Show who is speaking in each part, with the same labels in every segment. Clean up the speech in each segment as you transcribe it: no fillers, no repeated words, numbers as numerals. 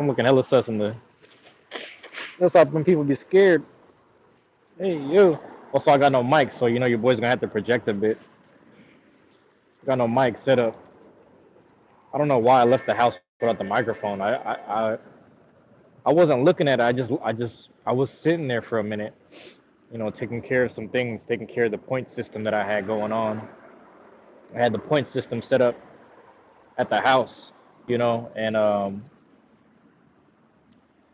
Speaker 1: I'm looking hella sus in the. That's why when people be scared. Hey yo. Also, I got no mic, so you know your boy's gonna have to project a bit. Got no mic set up. I don't know why I left the house without the microphone. I wasn't looking at it. I was sitting there for a minute. You know, taking care of some things, taking care of the point system that I had going on. I had the point system set up at the house, you know, and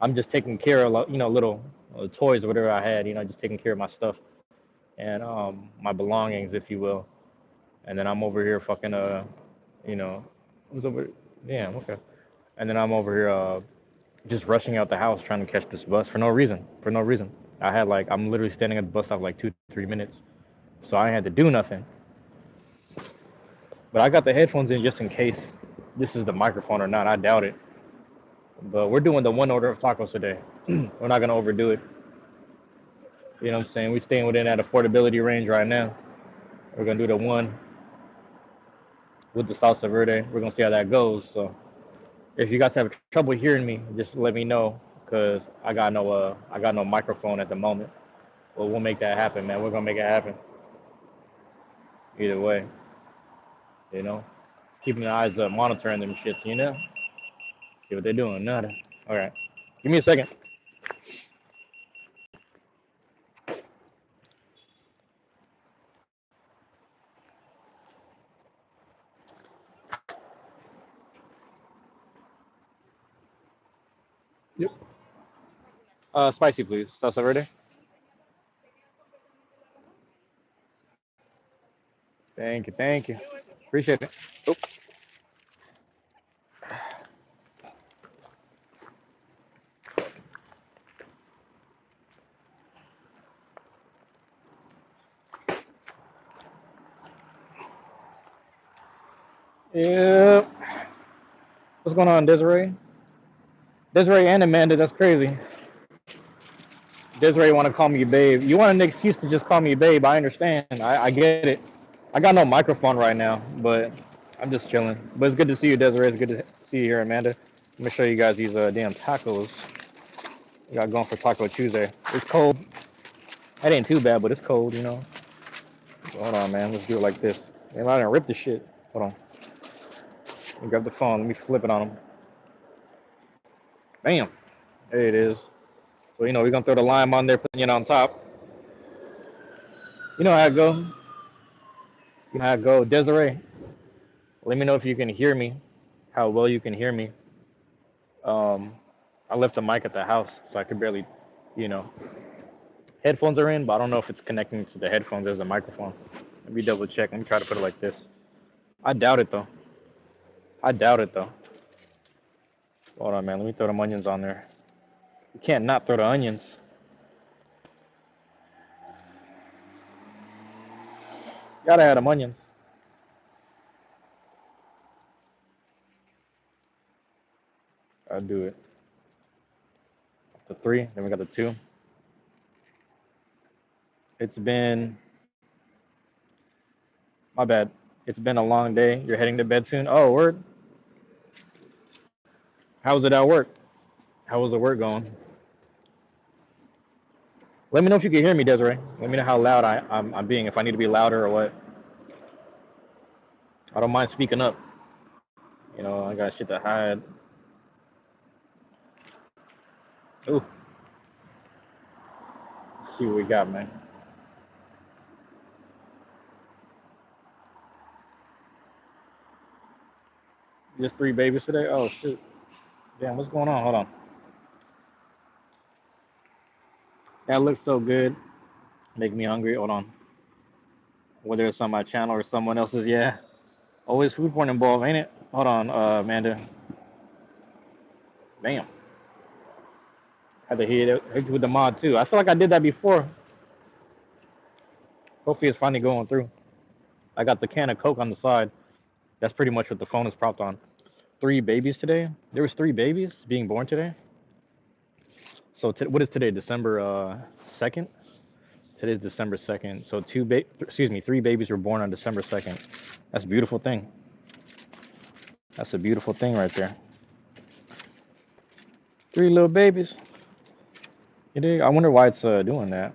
Speaker 1: I'm just taking care of, you know, little toys or whatever I had, you know, just taking care of my stuff and my belongings, if you will. And then I'm over here fucking, you know, who's over? Damn, okay. And then I'm over here just rushing out the house trying to catch this bus for no reason, for no reason. I'm literally standing at the bus stop like 2, 3 minutes, so I had to do nothing. But I got the headphones in just in case this is the microphone or not. I doubt it. But we're doing the one order of tacos today. We're not gonna overdo it. You know what I'm saying? We're staying within that affordability range right now. We're gonna do the one with the salsa verde. We're gonna see how that goes. So if you guys have trouble hearing me, just let me know, cause I got no microphone at the moment. But we'll make that happen, man. We're gonna make it happen. Either way, you know. Keeping the eyes up, monitoring them shits, you know. See what they're doing. Nada. All right. Give me a second. Yep. Spicy, please. Salsa verde. Thank you. Thank you. Appreciate it. Oh. Yep. What's going on, Desiree? Desiree and Amanda, that's crazy. Desiree want to call me babe. You want an excuse to just call me babe? I understand. I get it. I got no microphone right now, but I'm just chilling. But it's good to see you, Desiree. It's good to see you here, Amanda. Let me show you guys these damn tacos we got going for Taco Tuesday. It's cold. That ain't too bad, but it's cold, you know. So hold on, man. Let's do it like this. Man, I didn't rip the shit. Hold on. Let me grab the phone. Let me flip it on them. Bam. There it is. So, you know, we're going to throw the lime on there, putting it on top. You know how it go. You know how it go. Desiree, let me know if you can hear me, how well you can hear me. Um, I left the mic at the house, so I could barely, you know, headphones are in, but I don't know if it's connecting to the headphones as a microphone. Let me double check. Let me try to put it like this. I doubt it, though. I doubt it, though. Hold on, man. Let me throw them onions on there. You can't not throw the onions. Gotta have them onions. I'll do it. The three, then we got the two. It's been, my bad. It's been a long day. You're heading to bed soon. Oh, word. How was it at work? How was the work going? Let me know if you can hear me, Desiree. Let me know how loud I'm being, if I need to be louder or what. I don't mind speaking up. You know, I got shit to hide. Ooh, let's see what we got, man. Just three babies today? Oh, shit. Damn, what's going on? Hold on. That looks so good. Make me hungry. Hold on. Whether it's on my channel or someone else's, yeah. Always food porn involved, ain't it? Hold on, Amanda. Damn. Had to hit you with the mod too. I feel like I did that before. Hopefully it's finally going through. I got the can of Coke on the side. That's pretty much what the phone is propped on. Three babies today. There was three babies being born today. So what is today? December 2nd. Today's December 2nd. So three babies were born on December 2nd. That's a beautiful thing. That's a beautiful thing right there. 3 little babies. You dig? I wonder why it's doing that.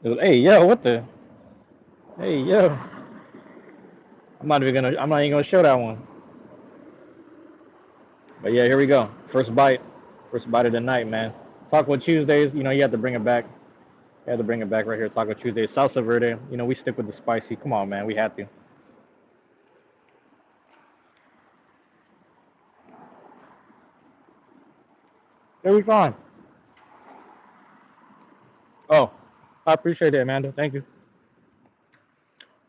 Speaker 1: Hey yo, what the? Hey yo, I'm not even gonna show that one. But yeah, here we go. First bite of the night, man. Taco Tuesdays, you know, you have to bring it back. You have to bring it back right here. Taco Tuesdays, salsa verde. You know, we stick with the spicy. Come on, man, we had to. There we fine. Oh, I appreciate it, Amanda. Thank you.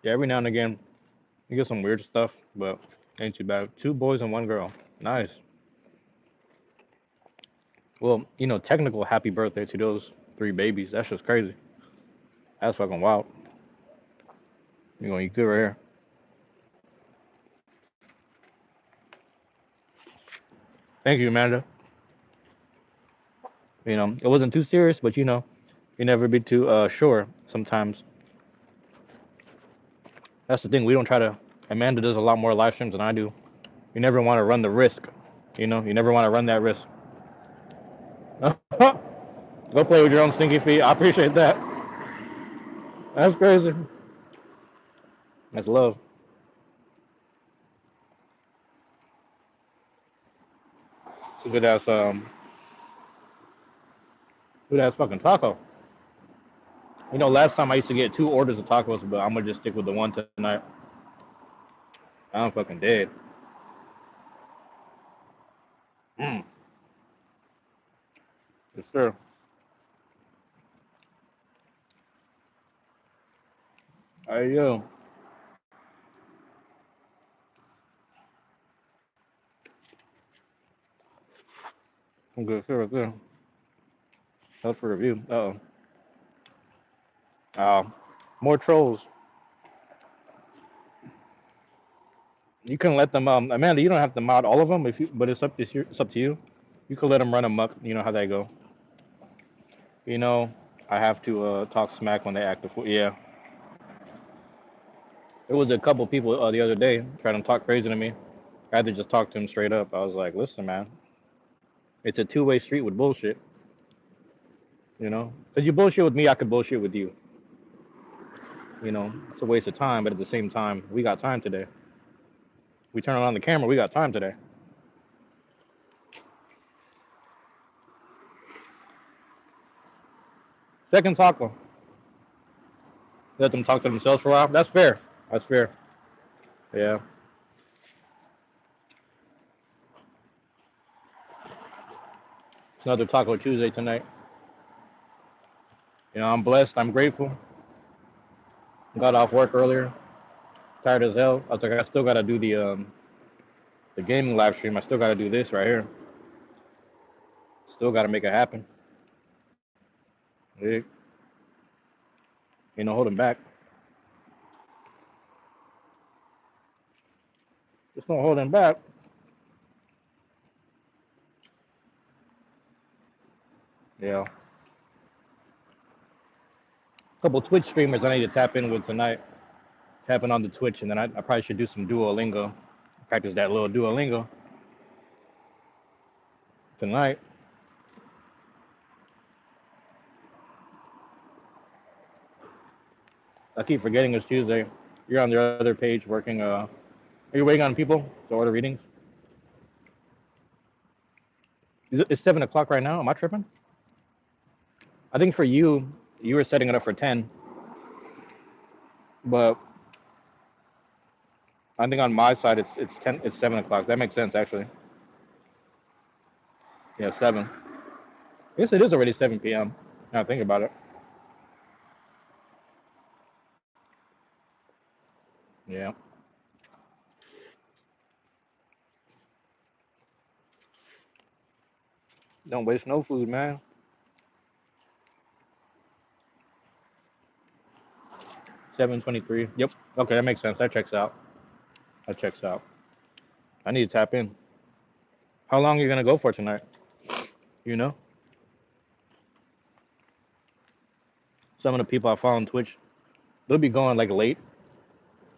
Speaker 1: Yeah, every now and again you get some weird stuff, but ain't too bad. 2 boys and 1 girl. Nice. Well, you know, technical happy birthday to those 3 babies. That's just crazy. That's fucking wild. You gonna eat good right here. Thank you, Amanda. You know, it wasn't too serious, but you know, you never be too sure sometimes. That's the thing. We don't try to. Amanda does a lot more live streams than I do. You never want to run the risk. You know, you never want to run that risk. Go play with your own stinky feet. I appreciate that. That's crazy. That's love. It's a good ass fucking taco. You know, last time I used to get 2 orders of tacos, but I'm gonna just stick with the one tonight. I'm fucking dead. Mm, yes, sir. Hey yo. I'm good, sir. Right there. That's for review. Uh oh. More trolls. You can let them. Amanda, you don't have to mod all of them if you, but it's up to you. You can let them run amok. You know how they go. You know, I have to talk smack when they act the fool. Yeah, it was a couple people the other day trying to talk crazy to me. I had to just talk to him straight up. I was like, listen, man, it's a two-way street with bullshit. You know, because you bullshit with me, I could bullshit with you. You know, it's a waste of time, but at the same time, we got time today. We turn on the camera, we got time today. Second taco. Let them talk to themselves for a while. That's fair. That's fair. Yeah. It's another Taco Tuesday tonight. You know, I'm blessed. I'm grateful. Got off work earlier. Tired as hell. I was like, I still gotta do the gaming live stream. I still gotta do this right here. Still gotta make it happen. Ain't no holding back. There's no holding back. Yeah. A couple Twitch streamers I need to tap in with tonight. Tapping on the Twitch, and then I probably should do some Duolingo. Practice that little Duolingo tonight. I keep forgetting it's Tuesday. You're on the other page working. Are you waiting on people to order readings? It's 7 o'clock right now. Am I tripping? I think for you, you were setting it up for 10, but I think on my side it's 10. It's 7 o'clock. That makes sense actually. Yeah, 7. I guess it is already 7 p.m. Now I think about it. Yeah. Don't waste no food, man. 7:23. Yep. Okay, that makes sense. That checks out. That checks out. I need to tap in. How long are you gonna go for tonight? You know, some of the people I follow on Twitch, they'll be going like late,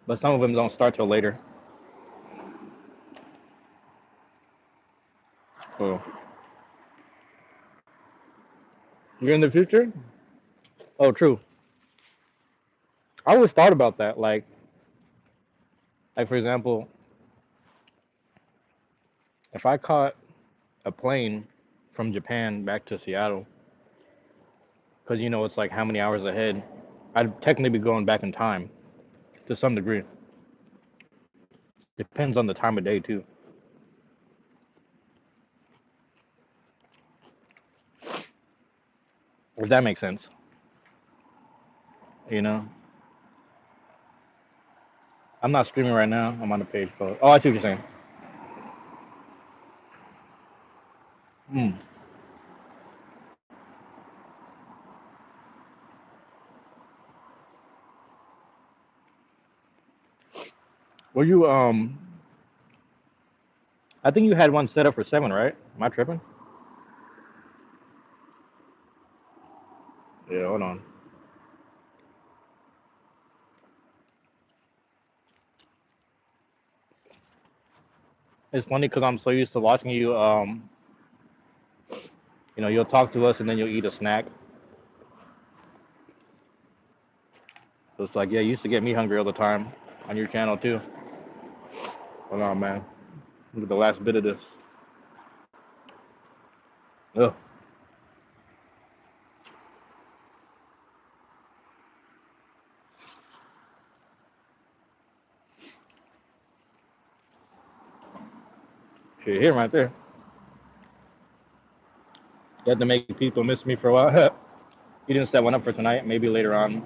Speaker 1: but some of them don't start till later. Oh, you're in the future? Oh, true. I always thought about that. Like for example, if I caught a plane from Japan back to Seattle, because it's like how many hours ahead, I'd technically be going back in time to some degree. Depends on the time of day too. If that makes sense, you know. I'm not streaming right now. I'm on the page code. Oh, I see what you're saying. Hmm. Were you I think you had one set up for 7, right? Am I tripping? Yeah, hold on. It's funny because I'm so used to watching you. You'll talk to us and then you'll eat a snack. So it's like, yeah, you used to get me hungry all the time on your channel too. Hold on, man. Look at the last bit of this. Ugh. Shit, here, right there. You have to make people miss me for a while. You didn't set one up for tonight. Maybe later on,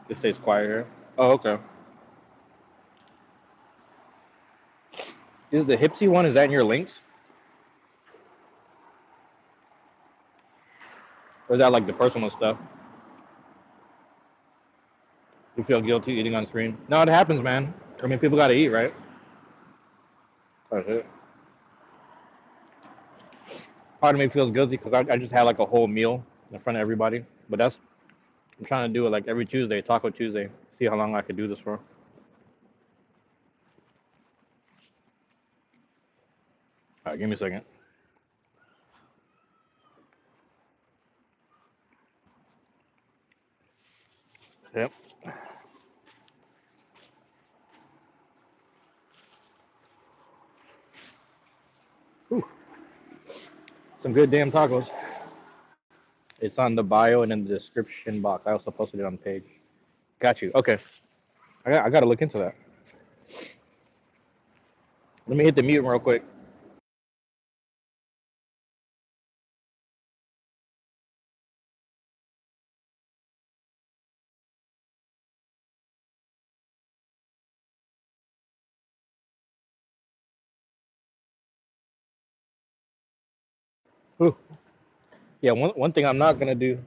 Speaker 1: it stays quiet here. Oh, okay. Is the Hipsy one? Is that in your links, or is that like the personal stuff? You feel guilty eating on screen? No, it happens, man. I mean, people gotta eat, right? That's it. Part of me feels guilty because I just had like a whole meal in front of everybody. But I'm trying to do it like every Tuesday, Taco Tuesday. See how long I could do this for. All right, give me a second. Yep. Whew. Some good damn tacos. It's on the bio and in the description box. I also posted it on the page. Got you. Okay. I got to look into that. Let me hit the mute real quick. Whew. Yeah, one thing I'm not gonna do.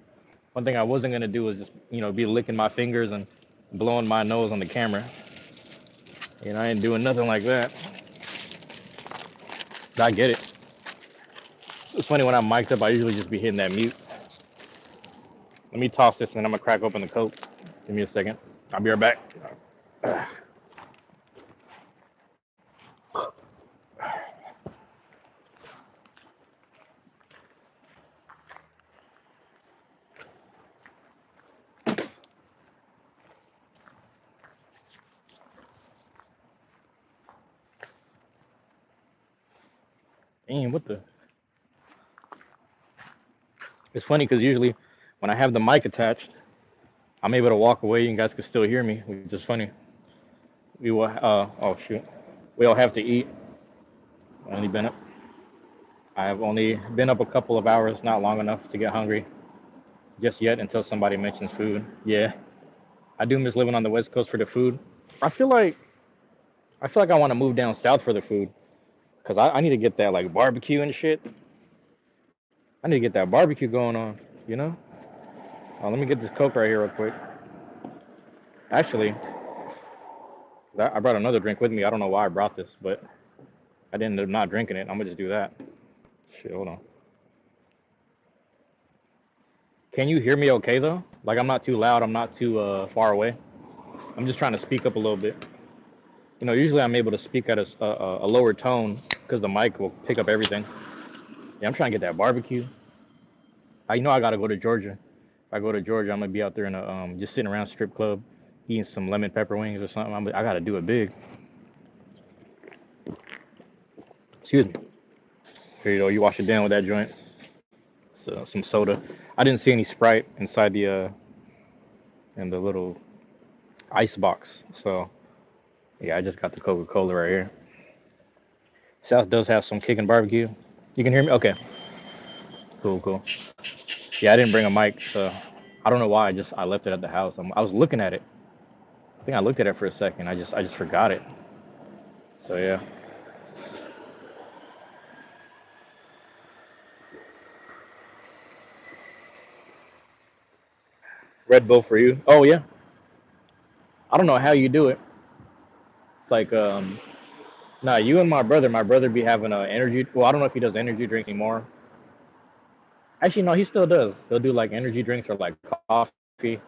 Speaker 1: One thing I wasn't gonna do is just be licking my fingers and blowing my nose on the camera. I ain't doing nothing like that. I get it. It's funny when I'm mic'd up. I usually just be hitting that mute. Let me toss this and I'm gonna crack open the Coke. Give me a second. I'll be right back. Damn, what the? It's funny because usually when I have the mic attached, I'm able to walk away and you guys can still hear me, which is funny. We will. Oh shoot. We all have to eat. Only been up. I have only been up a couple of hours, not long enough to get hungry just yet until somebody mentions food. Yeah, I do miss living on the West Coast for the food. I feel like I want to move down south for the food because I need to get that like barbecue and shit. I need to get that barbecue going on. You know. Let me get this Coke right here real quick. Actually, I brought another drink with me. I don't know why I brought this, but I didn't end up not drinking it. I'm gonna just do that. Shit, hold on. Can you hear me okay though? Like I'm not too loud. I'm not too far away. I'm just trying to speak up a little bit. Usually I'm able to speak at a lower tone because the mic will pick up everything. Yeah, I'm trying to get that barbecue. I know I gotta go to Georgia. If I go to Georgia, I'm gonna be out there in a just sitting around strip club, eating some lemon pepper wings or something. I gotta do it big. Excuse me. Here you go. You wash it down with that joint. So some soda. I didn't see any Sprite inside the in the little ice box. So yeah, I just got the Coca-Cola right here. South does have some kicking barbecue. You can hear me? Okay. Cool, cool. Yeah, I didn't bring a mic, so I don't know why. I left it at the house. I was looking at it. I think I looked at it for a second. I just forgot it. So yeah. Red Bull for you. Oh yeah. I don't know how you do it. It's like nah, you and my brother be having a energy. Well, I don't know if he does energy drinks anymore. Actually, no, he still does. He'll do like energy drinks or like coffee,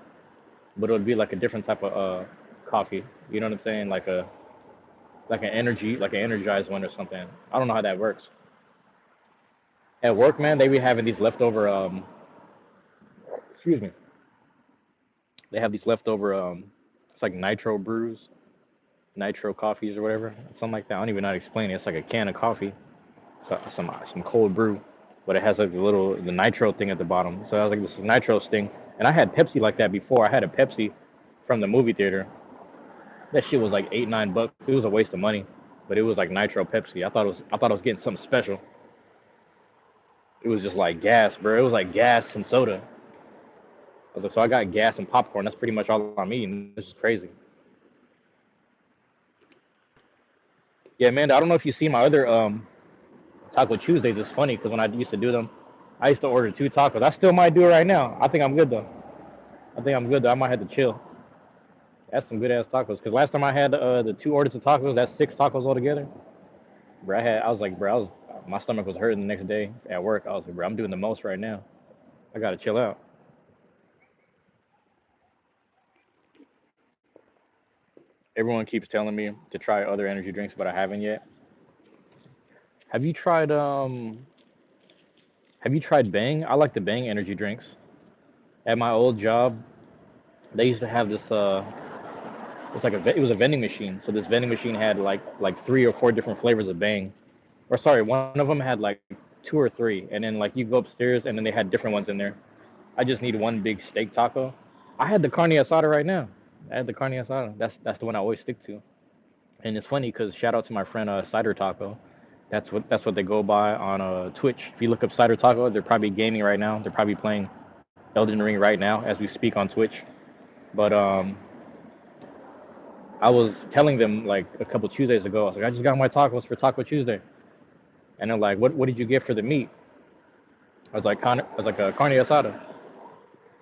Speaker 1: but it'll be like a different type of coffee. You know what I'm saying? Like an energy, like an energized one or something. I don't know how that works. At work, man, they be having these leftover excuse me. They have these leftover it's like nitro brews, nitro coffees or whatever, something like that. I don't even know how to explain it. It's like a can of coffee, so, some cold brew, but it has like the nitro thing at the bottom. So I was like, this is nitro thing, and I had Pepsi like that before. I had a Pepsi from the movie theater. That shit was like 8 9 bucks. It was a waste of money, but it was like nitro Pepsi. I thought I was getting something special. It was just like gas, bro. It was like gas and soda. I was like, so I got gas and popcorn. That's pretty much all I'm eating. This is crazy. Yeah, Amanda. I don't know if you see my other Taco Tuesdays. It's funny because when I used to do them, I used to order 2 tacos. I still might do it right now. I think I'm good though. I think I'm good though. I might have to chill. That's some good ass tacos. Cause last time I had the 2 orders of tacos, that's 6 tacos altogether. Bro, I was like, bro, my stomach was hurting the next day at work. I was like, bro, I'm doing the most right now. I gotta chill out. Everyone keeps telling me to try other energy drinks, but I haven't yet. Have you tried Have you tried Bang? I like the Bang energy drinks. At my old job, they used to have this it was a vending machine. So this vending machine had like 3 or 4 different flavors of Bang. Or sorry, one of them had like 2 or 3, and then like you go upstairs and then they had different ones in there. I just need one big steak taco. I had the carne asada right now. I had the carne asada. That's the one I always stick to. And it's funny because shout out to my friend Cider Taco. That's what they go by on Twitch. If you look up Cider Taco, they're probably gaming right now. They're probably playing Elden Ring right now as we speak on Twitch. But I was telling them like a couple Tuesdays ago. I was like, I just got my tacos for Taco Tuesday, and they're like, what did you get for the meat? I was like a carne asada.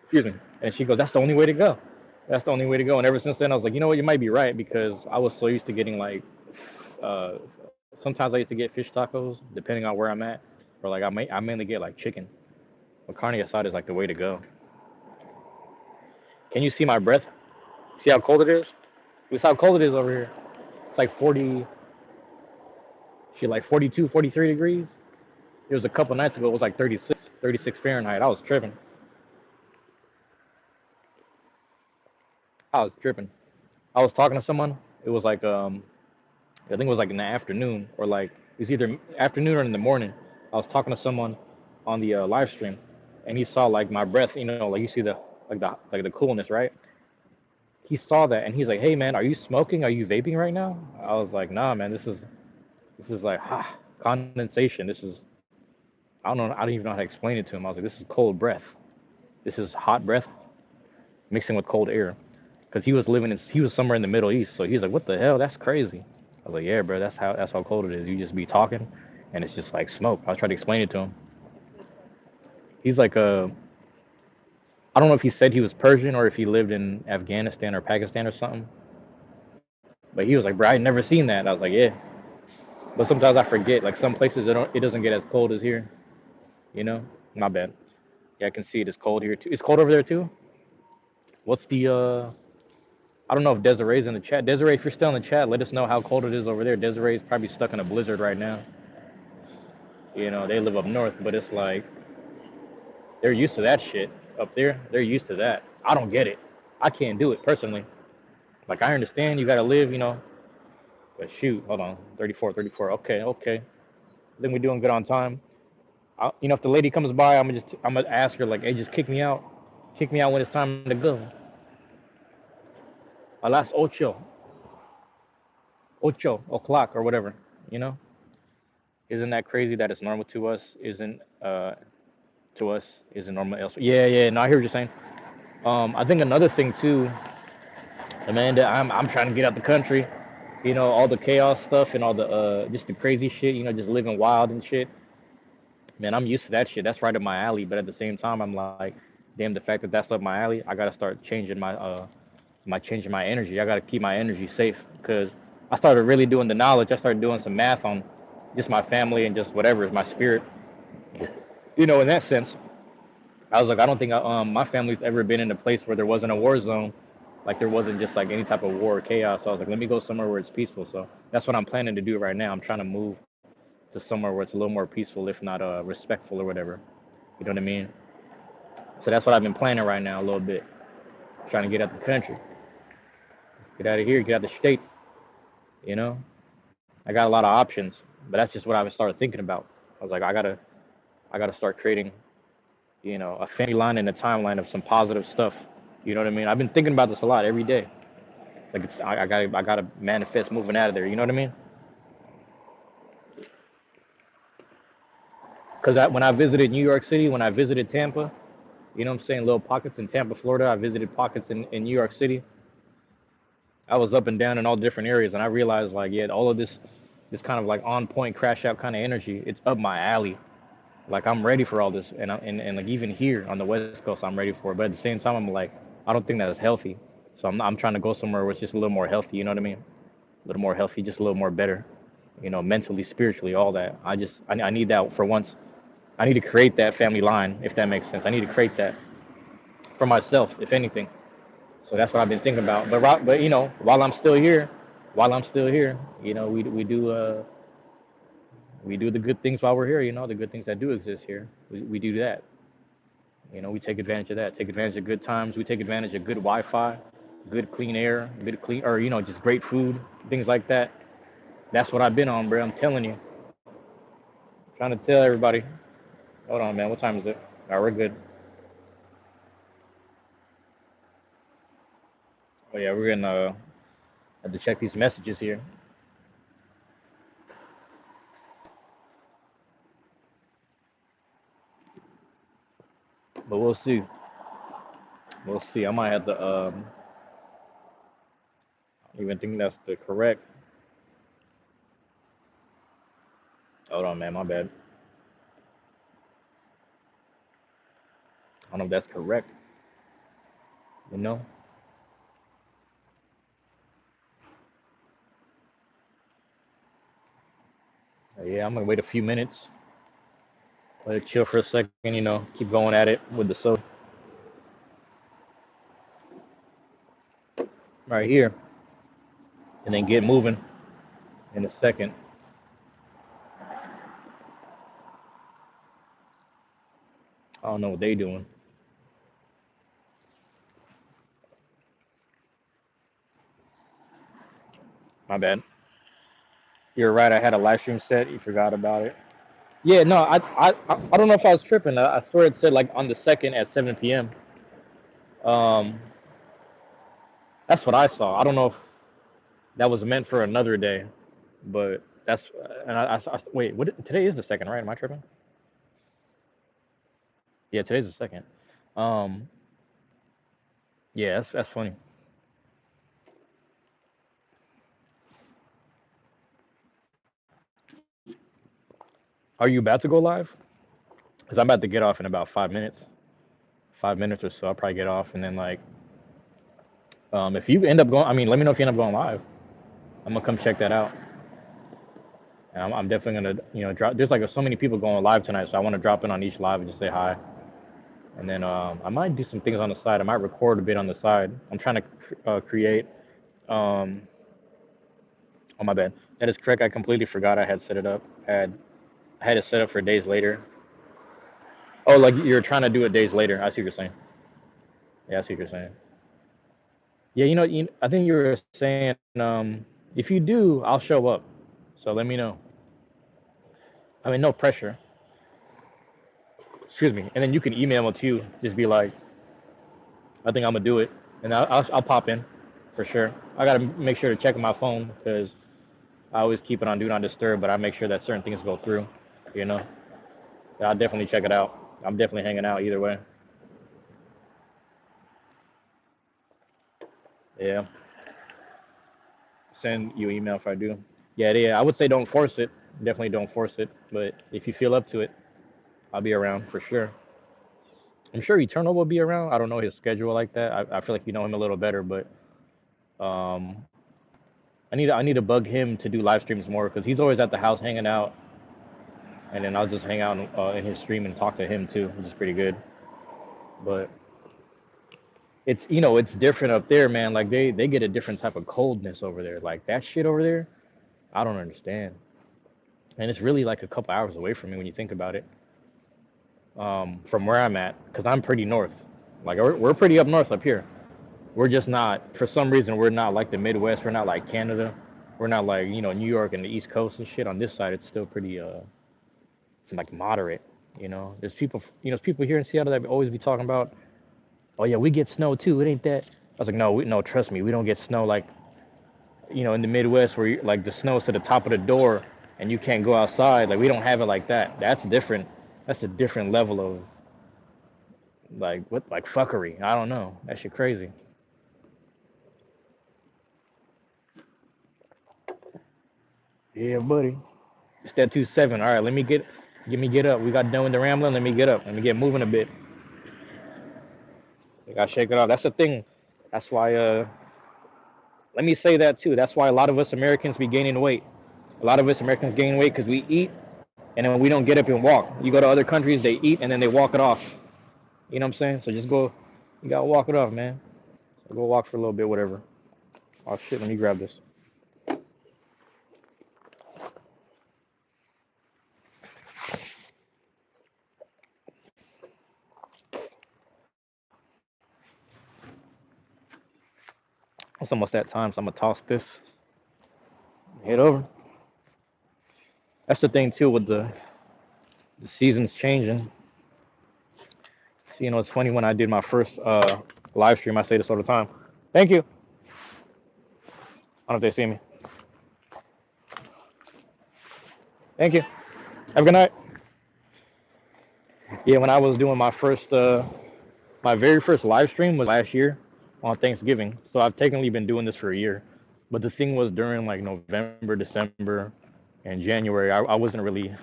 Speaker 1: Excuse me. And she goes, that's the only way to go. That's the only way to go. And ever since then, I was like, you know what, you might be right because I was so used to getting like uh, sometimes I used to get fish tacos depending on where I'm at, or like I mainly get like chicken. But carne asada is like the way to go. Can you see my breath? See how cold it is? This how cold it is over here. It's like 40, shit, like 42, 43 degrees. It was a couple nights ago. It was like 36 Fahrenheit. I was tripping. I was tripping. I was talking to someone. It was like I think it was like in the afternoon or like it was either afternoon or in the morning. I was talking to someone on the live stream, and he saw like my breath. You know, like you see the coolness, right? He saw that, and he's like, "Hey man, are you smoking? Are you vaping right now?" I was like, "Nah, man. This is like condensation. This is I don't know. I don't even know how to explain it to him. I was like, this is cold breath. This is hot breath mixing with cold air." Because he was somewhere in the Middle East, so he's like, "What the hell? That's crazy." I was like, "Yeah, bro. That's how cold it is. You just be talking, and it's just like smoke." I was trying to explain it to him. He's like, I don't know if he said he was Persian or if he lived in Afghanistan or Pakistan or something. But he was like, "Bro, I never seen that." I was like, "Yeah." But sometimes I forget. Like some places, it doesn't get as cold as here. You know? My bad. Yeah, I can see it is cold here too. It's cold over there too. What's the I don't know if Desiree's in the chat. Desiree, if you're still in the chat, let us know how cold it is over there. Desiree's probably stuck in a blizzard right now. They live up north, but it's like they're used to that shit up there. They're used to that. I don't get it. I can't do it personally. Like I understand you gotta live. But shoot, hold on, 34, 34. Okay, okay. I think we're doing good on time. If the lady comes by, I'm gonna ask her like, hey, just kick me out when it's time to go. A las ocho o'clock or whatever. You know, isn't that crazy that it's normal to us? Isn't to us isn't normal elsewhere? Yeah, yeah. No, I hear what you're saying. I think another thing too, Amanda. I'm trying to get out the country. All the chaos stuff and all the just the crazy shit. Just living wild and shit. Man, I'm used to that shit. That's right up my alley. But at the same time, I'm like, damn, the fact that that's up my alley, I gotta start changing my energy. I gotta keep my energy safe because I started really doing the knowledge. I started doing some math on just my family and just whatever is my spirit. In that sense, I was like, I don't think my family's ever been in a place where there wasn't a war zone, like there wasn't just like any type of war or chaos. So I was like, let me go somewhere where it's peaceful. So that's what I'm planning to do right now. I'm trying to move to somewhere where it's a little more peaceful, if not respectful or whatever. You know what I mean? So that's what I've been planning right now a little bit. Trying to get out the country, get out of here, get out the states. You know, I got a lot of options, but that's just what I started thinking about. I was like, I gotta start creating, a family line and a timeline of some positive stuff. You know what I mean? I've been thinking about this a lot every day. Like I gotta manifest moving out of there. You know what I mean? Because when I visited New York City, when I visited Tampa, what I'm saying, little pockets in Tampa, Florida. I visited pockets in New York City. I was up and down in all different areas, and I realized like, yeah, all of this kind of like on point crash out kind of energy, it's up my alley. Like I'm ready for all this, and like even here on the West Coast, I'm ready for it. But at the same time, I'm like, I don't think that's healthy. So I'm trying to go somewhere where it's just a little more healthy. You know what I mean? A little more healthy, just a little more better. Mentally, spiritually, all that. I need that for once. I need to create that family line, if that makes sense. I need to create that for myself, if anything. So that's what I've been thinking about. But while I'm still here, we do the good things while we're here. The good things that do exist here. We do that. We take advantage of that. Take advantage of good times. We take advantage of good Wi-Fi, good clean air, good clean, or just great food, things like that. That's what I've been on, bro. I'm telling you. Trying to tell everybody. Hold on, man. What time is it? All right, we're good. Oh yeah, we're gonna have to check these messages here, but we'll see. We'll see. I might have to even think that's the correct. Hold on, man. My bad. I don't know if that's correct. You know. Yeah, I'm gonna wait a few minutes. Let it chill for a second. Keep going at it with the soda right here, and then get moving in a second. I don't know what they doing. My bad. You're right. I had a live stream set. You forgot about it. Yeah, no, I don't know if I was tripping. I swear it said like on the second at 7 p.m. Um, that's what I saw. I don't know if that was meant for another day, but that's and wait. Today is the second, right? Am I tripping? Yeah, today's the second. Um, yeah, that's funny. Are you about to go live? Because I'm about to get off in about 5 minutes. 5 minutes or so. I'll probably get off, and then like, if you end up going, I mean, let me know if you end up going live. I'm gonna come check that out. And I'm definitely gonna, drop. There's like so many people going live tonight, so I want to drop in on each live and just say hi. And then I might do some things on the side. I might record a bit on the side. I'm trying to create. Um, oh my bad. That is correct. I completely forgot I had set it up. Add. I had it set up for days later. Oh, like you're trying to do it days later. I see what you're saying. Yeah, I see what you're saying. Yeah, I think you were saying, if you do, I'll show up. So let me know. I mean, no pressure. Excuse me. And then you can email it to you. Just be like, I think I'm gonna do it, and I'll pop in, for sure. I gotta make sure to check my phone because I always keep it on do not disturb, but I make sure that certain things go through. You know. I'll definitely check it out. I'm definitely hanging out either way. Yeah. Send you email if I do. Yeah, yeah. I would say don't force it. Definitely don't force it. But if you feel up to it, I'll be around for sure. I'm sure Eternal will be around. I don't know his schedule like that. I feel like you know him a little better, but um, I need to bug him to do live streams more because he's always at the house hanging out, and then I'll just hang out in his stream and talk to him too, which is pretty good. But it's different up there, man. Like they get a different type of coldness over there. Like that shit over there, I don't understand. And it's really like a couple hours away from me when you think about it. From where I'm at, because I'm pretty north. Like we're pretty up north up here. We're just not, for some reason, we're not like the Midwest. We're not like Canada. We're not like, New York and the East Coast and shit. On this side, it's still pretty, it's like moderate. There's people here in Seattle that always be talking about, oh yeah, we get snow too. It ain't that. I was like, no, no, trust me, we don't get snow like, in the Midwest where like the snow's to the top of the door and you can't go outside. Like we don't have it like that. That's different. That's a different level of like fuckery. I don't know. That shit crazy. Yeah, buddy. Step 2-7. All right, get up. We got done with the rambling. Let me get up. Let me get moving a bit. We gotta shake it off. That's the thing. That's why. Let me say that too. That's why a lot of us Americans be gaining weight. A lot of us Americans gain weight because we eat and then we don't get up and walk. You go to other countries, they eat and then they walk it off. You know what I'm saying? So just go. You gotta walk it off, man. So go walk for a little bit, whatever. Oh shit. Let me grab this. It's almost that time, so I'm gonna toss this. Head over. That's the thing too with the seasons changing. So, it's funny when I did my first live stream, I say this all the time. Thank you. I don't know if they see me. Thank you. Have a good night. Yeah, when I was doing my very first live stream was last year on Thanksgiving. So I've technically been doing this for a year. But the thing was during like November, December, and January, I wasn't really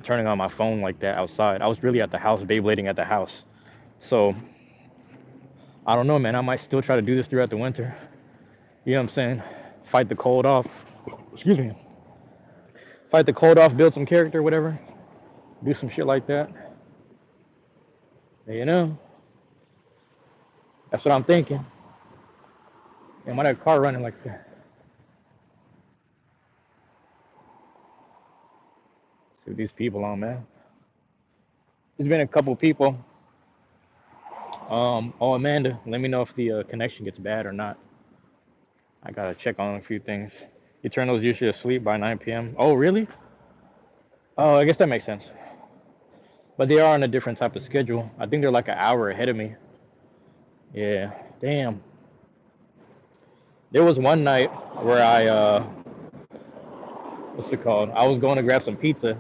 Speaker 1: turning on my phone like that outside. I was really at the house, Beyblading at the house. So I don't know, man. I might still try to do this throughout the winter. You know what I'm saying? Fight the cold off. Excuse me. Fight the cold off, build some character, whatever. Do some shit like that. You know, that's what I'm thinking. And why that car running like that? See what these people on, man. There's been a couple people. Oh, Amanda, let me know if the connection gets bad or not. I gotta check on a few things. Eternal's usually asleep by 9 p.m. Oh, really? Oh, I guess that makes sense. But they are on a different type of schedule. I think they're like an hour ahead of me. Yeah. Damn. There was one night where what's it called? I was going to grab some pizza,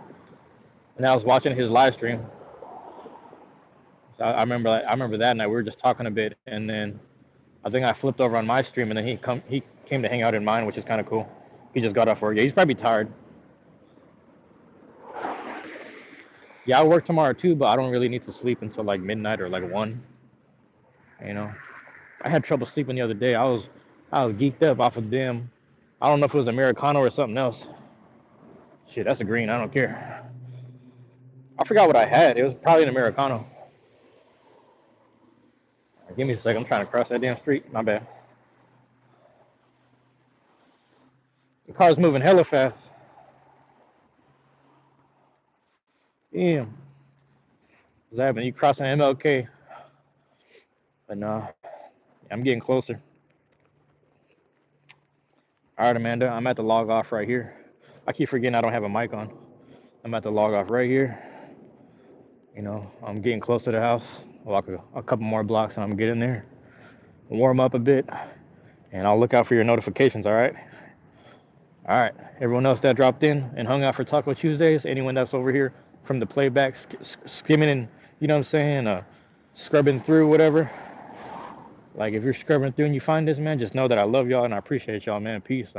Speaker 1: and I was watching his live stream. So I remember that night we were just talking a bit, and then I think I flipped over on my stream, and then he came to hang out in mine, which is kind of cool. He just got off work. Yeah, he's probably tired. Yeah, I work tomorrow too, but I don't really need to sleep until like midnight or like 1. You know, I had trouble sleeping the other day. I was geeked up off of them. I don't know if it was Americano or something else. Shit, that's a green. I don't care. I forgot what I had. It was probably an Americano. Give me a second. I'm trying to cross that damn street. My bad. The car's moving hella fast. Damn. What's happening? You crossing MLK? But no, I'm getting closer. All right, Amanda. I'm at the log off right here. I keep forgetting I don't have a mic on. I'm at the log off right here. I'm getting close to the house. Walk a couple more blocks and I'm getting there. Warm up a bit, and I'll look out for your notifications. All right. All right. Everyone else that dropped in and hung out for Taco Tuesdays. Anyone that's over here from the playback, skimming and what I'm saying, scrubbing through whatever. Like if you're scrubbing through and you find this, man, just know that I love y'all and I appreciate y'all, man. Peace.